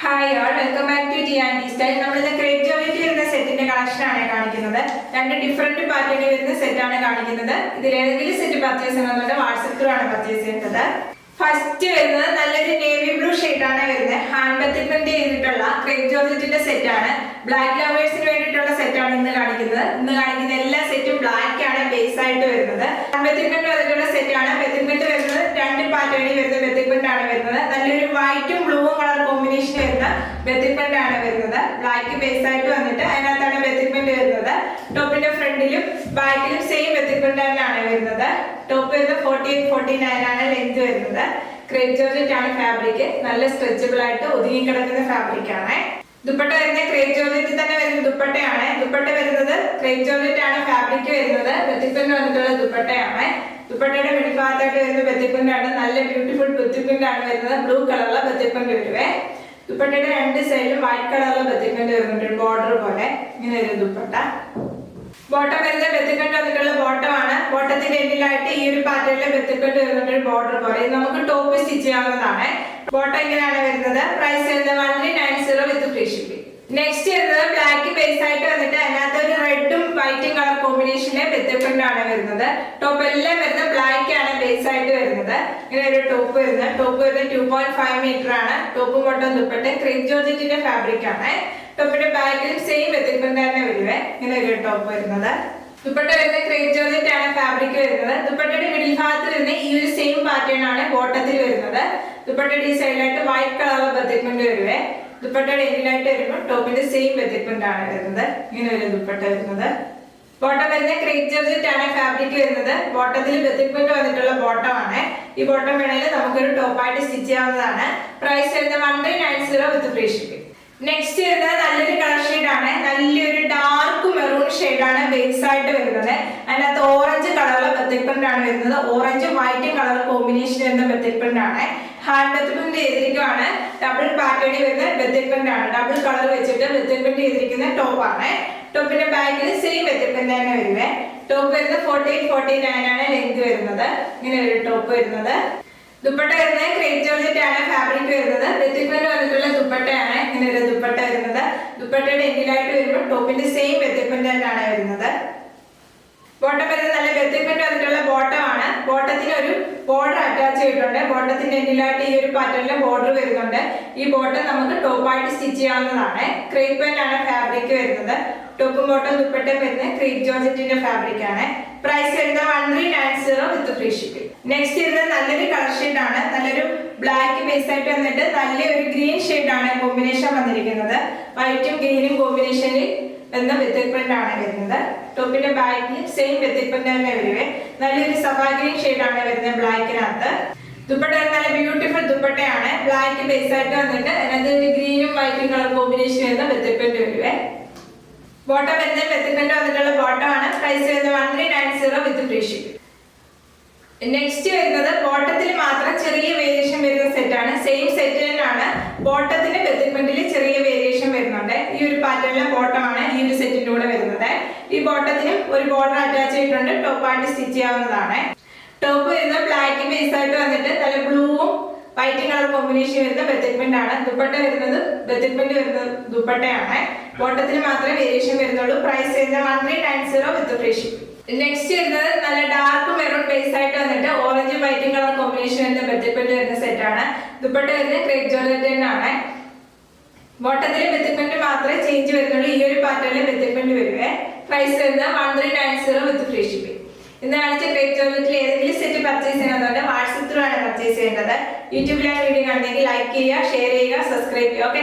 Hi all, welcome back to T and style. നമ്മളിന്ന് crepe georgette വരുന്ന സെറ്റിന്റെ collection ആണ് കാണിക്കുന്നത്. രണ്ട് ഡിഫറെന്റ് പാറ്റേണിൽ വരുന്ന സെറ്റ് ആണ് കാണിക്കുന്നത്. ഇതിൽ ഏതെങ്കിലും സെറ്റ് പർച്ചേസ് ചെയ്യണമെന്നുണ്ട് വാട്സ്ആപ്പ് ത്രൂ ആണ് പർച്ചേസ് ചെയ്യേണ്ടത്. ഫസ്റ്റ് വരുന്നത് നല്ലൊരു നേവി ബ്ലൂ ഷെയ്ഡ് ആണ് വരുന്നത്. ഹാൻഡ് ബത്തിക് പ്രിന്റ് ചെയ്തിട്ടുള്ള ക്രേപ്പ് ജോർജറ്റിന്റെ സെറ്റ് ആണ്. ബ്ലാക്ക് ലവേഴ്സിന് വേണ്ടിയിട്ടുള്ള സെറ്റ് ആണ് ഇന്ന് കാണിക്കുന്നത്. ഇന്ന് കാണിക്കുന്ന എല്ലാ സെറ്റും ബ്ലാക്ക് ആണ് ബേസ് ആയിട്ട് വരുന്നത്. ഹാൻഡ് ബത്തിക് പ്രിന്റ് വന്നിട്ടുള്ള സെറ്റ് ആണ്. ബത്തിക് പ്രിന്റ് വരുന്നത് രണ്ട് പാറ്റേണിൽ വരുന്ന ബത്തിക് പ്രിന്റ് ആണ് വരുന്നത്. നല്ലൊരു വൈറ്റും ബ്ലൂവും കളർ കോമ്പിനേഷൻ വരുന്ന ബത്തിക് പ്രിന്റ് ആണ് വരുന്നത്. ബ്ലാക്ക് ബേസ് ആയിട്ട് വന്നിട്ട് അതിനകത്താണ് ബത്തിക് പ്രിന്റ് വരുന്നത്. ടോപ്പിന്റെ ഫ്രണ്ടിലും ബാക്കിലും സെയിം ബത്തിക് പ്രിന്റ് തന്നെയാണ് വരുന്നത്. ടോപ്പ് വരുന്നത് 48-49 ആണ് ലെങ്ത് വരുന്നത്. ക്രേപ്പ് ജോർജറ്റ് ആണ് ഫാബ്രിക്. നല്ല സ്ട്രെച്ചബിൾ ആയിട്ട് ഒതുങ്ങി കിടക്കുന്ന ഫാബ്രിക് ആണ്. ദുപ്പട്ട വരുന്നത് ക്രേപ്പ് ജോർജറ്റ് തന്നെ വരുന്ന ദുപ്പട്ടയാണ്. ദുപ്പട്ട വരുന്നത് ക്രേപ്പ് ജോർജറ്റ് ആണ് ഫാബ്രിക് വരുന്നത്. ബത്തിക് പ്രിന്റ് വന്നിട്ടുള്ള ദുപ്പട്ടയാണ്. ദുപ്പട്ടയുടെ മിഡിൽ ഭാഗത്തായിട്ട് വരുന്ന ബത്തിക് പ്രിന്റ് ആണ്. നല്ല ബ്യൂട്ടിഫുൾ ബത്തിക് പ്രിന്റ് ആണ് വരുന്നത്. ബ്ലൂ കളറിലെ ബത്തിക് പ്രിന്റ് വരുവേ. ദുപ്പട്ടയുടെ രണ്ട് സൈഡിലും വൈറ്റ് കളറിലെ ബത്തിക് പ്രിന്റ് വരുന്നുണ്ട്. ബോർഡർ പോലെ ഇങ്ങനെ വരും ദുപ്പട്ട. ബോട്ടം വരുന്നത് ബത്തിക് പ്രിന്റ് വന്നിട്ടുള്ള ബോട്ടം ആണ്. ബോട്ടത്തിന്റെ എൻഡിലായിട്ട് ഈ ഒരു പാറ്റേണിലെ ബത്തിക് പ്രിന്റ് വരുന്നുണ്ട് ബോർഡർ പോലെ. ഇത് നമുക്ക് ടോപ്പ് സ്റ്റിച്ച് ചെയ്യാവുന്നതാണ്. ബോട്ടം ഇങ്ങനെയാണ് വരുന്നത്. പ്രൈസ് വരുന്നത് 1390 വിത്ത് ഫ്രീ ഷിപ്പിംഗ്. നെക്സ്റ്റ് വരുന്നത് ബ്ലാക്ക് ബേസ് ആയിട്ട് വന്നിട്ട് അതിനകത്ത് ഒരു റെഡും വൈറ്റും കളർ കോമ്പിനേഷനിലെ ബത്തിക് പ്രിന്റ് ആണ് വരുന്നത്. ടോപ്പ് എല്ലാം വരുന്നത് ബ്ലാക്ക് ആണ് ബേസ് ആയിട്ട് വരുന്നത്. ഇങ്ങനെ ഒരു ടോപ്പ് വരുന്നത്. ടോപ്പ് വരുന്നത് 2.5 മീറ്റർ ആണ്. ടോപ്പും ബോട്ടം ദുപ്പട്ട ക്രേപ്പ് ജോർജറ്റിന്റെ ഫാബ്രിക് ആണ്. ടോപ്പിന്റെ ബാക്കിലും സെയിം ബത്തിക് പ്രിന്റ് തന്നെ വരുവേ. ഇങ്ങനെ ഒരു ടോപ്പ് വരുന്നത്. ദുപ്പട്ട വരുന്നത് ക്രേപ്പ് ജോർജറ്റ് ആണ് ഫാബ്രിക് വരുന്നത്. ദുപ്പട്ടയുടെ മിഡിൽ ഭാഗത്ത് വരുന്ന ഈ ഒരു സെയിം പാറ്റേൺ ആണ് ബോട്ടത്തിൽ വരുന്നത്. ദുപ്പട്ടയുടെ ഈ സൈഡിലായിട്ട് വൈറ്റ് കളർ ബത്തിക് പ്രിന്റ് വരുവേ. ദുപ്പട്ടയുടെ എൻഡിലായിട്ട് വരുമ്പോൾ ടോപ്പിന്റെ സെയിം ബത്തിക് പ്രിന്റ് ആണ് വരുന്നത്. ഇങ്ങനെ ഒരു ദുപ്പട്ട വരുന്നത്. ബോട്ടം വരുന്നത് ക്രേപ്പ് ജോർജറ്റ് ആണ് ഫാബ്രിക് വരുന്നത്. ബോട്ടത്തിൽ ബത്തിക് പ്രിന്റ് വന്നിട്ടുള്ള ബോട്ടം ആണ്. ഈ ബോട്ടം വേണമെങ്കിൽ നമുക്കൊരു ടോപ്പായിട്ട് സ്റ്റിച്ച് ചെയ്യാവുന്നതാണ്. പ്രൈസ് വരുന്നത് 1390 വിത്ത് ഫ്രീ ഷിപ്പിംഗ്. നെക്സ്റ്റ് വരുന്നത് നല്ലൊരു കളർ ഷെയ്ഡ് ആണ്. നല്ലൊരു ഡാർക്ക് മെറൂൺ ഷെയ്ഡ് ആണ് ബേസ് ആയിട്ട് വരുന്നത്. അതിനകത്ത് ഓറഞ്ച് കളറിലെ ബത്തിക് പ്രിന്റ് ആണ് വരുന്നത്. ഓറഞ്ചും വൈറ്റും കളർ കോമ്പിനേഷൻ വരുന്ന ബത്തിക് പ്രിന്റ് ആണ്. ഹാൻഡ് ബത്തിക് പ്രിന്റ് ചെയ്തിരിക്കുകയാണ്. ഡബിൾ പാറ്റേണിൽ വരുന്ന ബത്തിക് പ്രിന്റ് ആണ്. ഡബിൾ കളർ വെച്ചിട്ട് ബത്തിക് പ്രിന്റ് ചെയ്തിരിക്കുന്ന ടോപ്പ് ആണ്. ടോപ്പിന്റെ ബാക്കിൽ സെയിം ബത്തിക് പ്രിന്റ് തന്നെ വരുന്നത്. ടോപ്പ് വരുന്നത് 48-49 ആണ് ലെങ്ത് വരുന്നത്. ഇങ്ങനെ ഒരു ടോപ്പ് വരുന്നത്. ദുപ്പട്ട വരുന്നത് ക്രേപ്പ് ജോർജറ്റ് ആണ് ഫാബ്രിക് വരുന്നത്. ബത്തിക് പ്രിന്റ് വന്നിട്ടുള്ള ദുപ്പട്ടയാണ്. ഇങ്ങനെ ഒരു ദുപ്പട്ട വരുന്നത്. ദുപ്പട്ടയുടെ എൻഡിലായിട്ട് വരുമ്പോൾ ടോപ്പിന്റെ സെയിം ബത്തിക് പ്രിന്റ് തന്നെയാണ് വരുന്നത്. ബോട്ടം വരുന്നത് നല്ല ബത്തിക് പ്രിന്റ് വന്നിട്ടുള്ള ബോട്ടം ആണ്. ബോട്ടത്തിന് ഒരു ബോർഡർ അറ്റാച്ച് ചെയ്തിട്ടുണ്ട്. ബോട്ടത്തിന്റെ എൻഡിലായിട്ട് ഈ ഒരു പാറ്റേണിലെ ബോർഡർ വരുന്നുണ്ട്. ഈ ബോട്ടം നമുക്ക് ടോപ്പായിട്ട് സ്റ്റിച്ച് ചെയ്യാവുന്നതാണ്. ക്രേപ്പ് പ്രിന്റ് ആണ് ഫാബ്രിക് വരുന്നത്. ടോപ്പും ബോട്ടം ദുപ്പട്ടയും വരുന്നത് ക്രേപ്പ് ജോർജറ്റിന്റെ ഫാബ്രിക് ആണ്. പ്രൈസ് വരുന്നത് 1390 വിത്ത് ഫ്രീ ഷിപ്പിംഗ്. നെക്സ്റ്റ് വരുന്നത് നല്ലൊരു കളർ ഷെയ്ഡ് ആണ്. നല്ലൊരു ബ്ലാക്ക് ബേസ് ആയിട്ട് വന്നിട്ട് നല്ലൊരു ഗ്രീൻ ഷെയ്ഡ് ആണ് കോമ്പിനേഷൻ വന്നിരിക്കുന്നത്. വൈറ്റും ഗ്രീനും കോമ്പിനേഷനിൽ എന്ന ബത്തിക് പ്രിന്റ് ആണ് വരുന്നത്. ടോപ്പിന്റെ ബാക്കിൽ സെയിം ബത്തിക് പ്രിന്റ് തന്നെ വരുവേ. നല്ലൊരു സഫാ ഗ്രീൻ ഷെയ്ഡ് ആണ് വരുന്നത് ബ്ലാക്കിനകത്ത്. ദുപ്പട്ട നല്ല ബ്യൂട്ടിഫുൾ ദുപ്പട്ടയാണ്. ബ്ലാക്ക് ബേസ് ആയിട്ട് വന്നിട്ട് അതിനകത്ത് ഗ്രീനും വൈറ്റും കളർ കോമ്പിനേഷൻ വരുന്ന ബത്തിക് പ്രിന്റ് വരുവേ. ബോട്ടം വരുന്നത് ബത്തിക് പ്രിന്റ് വന്നിട്ടുള്ള ബോട്ടം ആണ്. പ്രൈസ് വരുന്നത് 1390 വിത്ത് ഫ്രീ ഷിപ്പിംഗ്. നെക്സ്റ്റ് വരുന്നത് ബോട്ടത്തിൽ മാത്രം ചെറിയ വേരിയേഷൻ വരുന്ന സെറ്റ് ആണ്. സെയിം സെറ്റ് തന്നെയാണ്. ബോട്ടത്തിന്റെ ബത്തിക് പ്രിന്റിൽ ചെറിയ വേരിയേഷൻ വരുന്നുണ്ട്. ഈ ഒരു പാറ്റേണിലെ ബോട്ടം ആണ് ഈ ഒരു സെറ്റിന്റെ കൂടെ വരുന്നത്. ഈ ബോട്ടത്തിനും ഒരു ബോർഡർ അറ്റാച്ച് ചെയ്തിട്ടുണ്ട്. ടോപ്പായിട്ട് സ്റ്റിച്ച് ചെയ്യാവുന്നതാണ്. ടോപ്പ് വരുന്നത് ബ്ലാക്ക് ബേസ് ആയിട്ട് വന്നിട്ട് നല്ല ബ്ലൂവും വൈറ്റും കളർ കോമ്പിനേഷൻ വരുന്ന ബത്തിക് പ്രിന്റ് ആണ്. ദുപ്പട്ട വരുന്നത് ബത്തിക് പ്രിന്റ് വരുന്ന ദുപ്പട്ടയാണ്. ബോട്ടത്തിന് മാത്രമേ വേരിയേഷൻ വരുന്നുള്ളൂ. പ്രൈസ് വരുന്നത് 1390 വിത്ത് ഫ്രീ ഷിപ്പിംഗ്. നെക്സ്റ്റ് വരുന്നത് നല്ല ഡാർക്ക് മെറൂൺ ബേസ് ആയിട്ട് വന്നിട്ട് ഓറഞ്ചും വൈറ്റും കളർ കോമ്പിനേഷൻ വരുന്ന ബത്തിക് പ്രിന്റ് വരുന്ന സെറ്റ് ആണ്. ദുപ്പട്ട വരുന്നത് ക്രേപ്പ് ജോർജറ്റ് ആണ്. ബോട്ടത്തിലെ ബത്തിക് പ്രിന്റ് മാത്രമേ ചേഞ്ച് വരുന്നുള്ളൂ. ഈ ഒരു പാറ്റേണിലെ ബത്തിക് പ്രിന്റ് വരുവേ. പ്രൈസ് വരുന്നത് 1390 വിത്ത് ഫ്രീ ഷിപ്പിംഗ്. ഇന്ന് കാണിച്ച ക്രേപ്പ് ജോർജറ്റിൽ ഏതെങ്കിലും സെറ്റ് പർച്ചേസ് ചെയ്യണമെന്നുണ്ട് വാട്സ്ആപ്പ് ത്രൂ ആണ് പർച്ചേസ് ചെയ്യേണ്ടത്. യൂട്യൂബിലാണ് വീഡിയോ കാണുന്നെങ്കിൽ ലൈക്ക് ചെയ്യുക, ഷെയർ ചെയ്യുക, സബ്സ്ക്രൈബ് ചെയ്യുക.